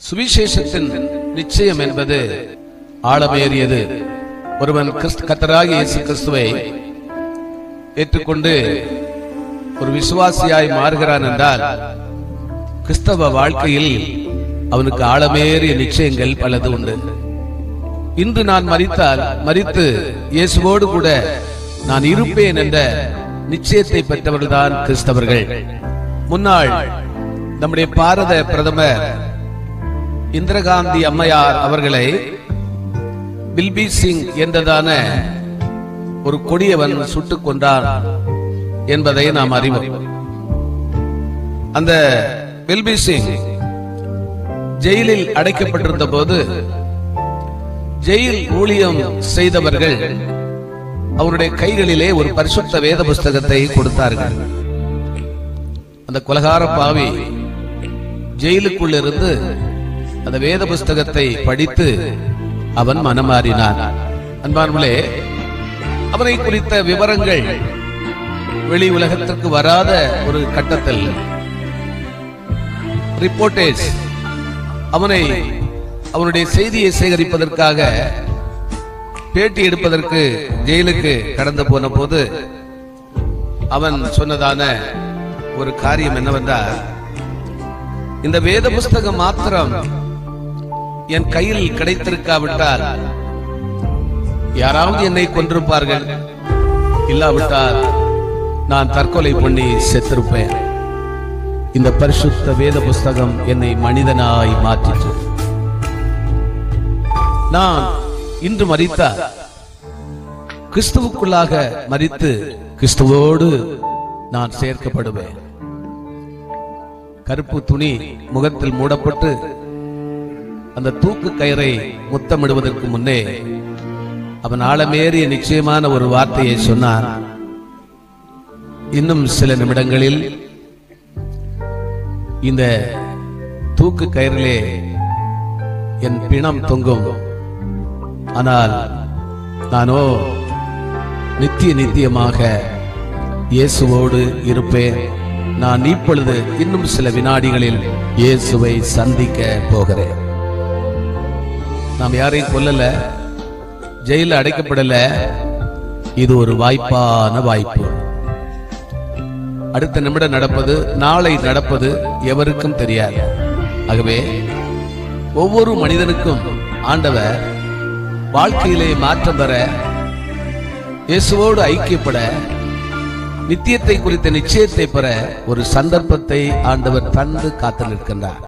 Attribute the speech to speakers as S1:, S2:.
S1: சுவிசேஷத்தின் நிச்சயம் என்பது ஆழமேறியது. ஒருவன் கர்த்தராகிய இயேசு கிறிஸ்துவை ஏற்றுக்கொண்டு ஒரு விசுவாசியாய் மாறுகிறான் என்றால் கிறிஸ்தவ வாழ்க்கையில் அவனுக்கு ஆழமேறிய நிச்சயங்கள் பலது உண்டு. இன்று நான் மரித்து இயேசுவோடு கூட நான் இருப்பேன் என்ற நிச்சயத்தை பெற்றவர்கள்தான் கிறிஸ்தவர்கள். முன்னாள் நம்முடைய பாரத பிரதமர் இந்திரா காந்தி அம்மையார் அவர்களை பில்பி சிங் என்றதான ஒரு கொடியவன் சுட்டுக் கொண்டான் என்பதை நாம் அறிவோம். அந்த பில்பி சிங் ஜெயிலில் அடைக்கப்பட்டிருந்த போது ஜெயில் ஊழியம் செய்தவர்கள் அவருடைய கைகளிலே ஒரு பரிசுத்த வேத புஸ்தகத்தை கொடுத்தார்கள். அந்த கொலைகார பாவி ஜெயிலுக்குள் இருந்து அந்த வேத புஸ்தகத்தை படித்து அவன் மனமாறினான். அன்பானவர்களே, அவனை குறித்த விவரங்கள் வெளி உலகத்திற்கு வராத ஒரு கட்டத்தில் ரிப்போர்ட்டர்ஸ் அவனுடைய செய்தியை சேகரிப்பதற்காக பேட்டி எடுப்பதற்கு ஜெயிலுக்கு கடந்து போன போது அவன் சொன்னதான ஒரு காரியம் என்னவென்றால், இந்த வேத புஸ்தகம் மாத்திரம் என் கையில் கிடைத்திருக்காவிட்டால் யாராவது என்னை கொன்றிருப்பார்கள், இல்லாவிட்டால் நான் தற்கொலை பண்ணி செத்திருப்பேன். இந்த பரிசுத்த வேத புஸ்தகம் என்னை மனிதனாய் மாற்றிற்று. நான் இன்று மரித்தால் கிறிஸ்துவுக்குள்ளாக மரித்து கிறிஸ்துவோடு நான் சேர்க்கப்படுவேன். கருப்பு துணி முகத்தில் மூடப்பட்டு அந்த தூக்கு கயிறை முத்தமிடுவதற்கு முன்னே அவன் ஆழமேறிய நிச்சயமான ஒரு வார்த்தையை சொன்னான். இன்னும் சில நிமிடங்களில் இந்த தூக்கு கயிறிலே என் பிணம் தொங்கும், ஆனால் நானோ நித்தியமாக இயேசுவோடு இருப்பேன். நான் இப்பொழுது இன்னும் சில வினாடிகளில் இயேசுவை சந்திக்க போகிறேன். நாம் யாரையும் கொல்லல, ஜெயில அடைக்கப்படல. இது ஒரு வாய்ப்பான வாய்ப்பு. அடுத்த நிமிடம் நடப்பது, நாளை நடப்பது எவருக்கும் தெரியாது. ஆகவே ஒவ்வொரு மனிதனுக்கும் ஆண்டவர் வாழ்க்கையிலே மாற்றம் பெற, இயேசுவோடு ஐக்கியப்பட, நித்தியத்தை குறித்த நிச்சயத்தை பெற ஒரு சந்தர்ப்பத்தை ஆண்டவர் தந்து காத்து நிற்கின்றார்.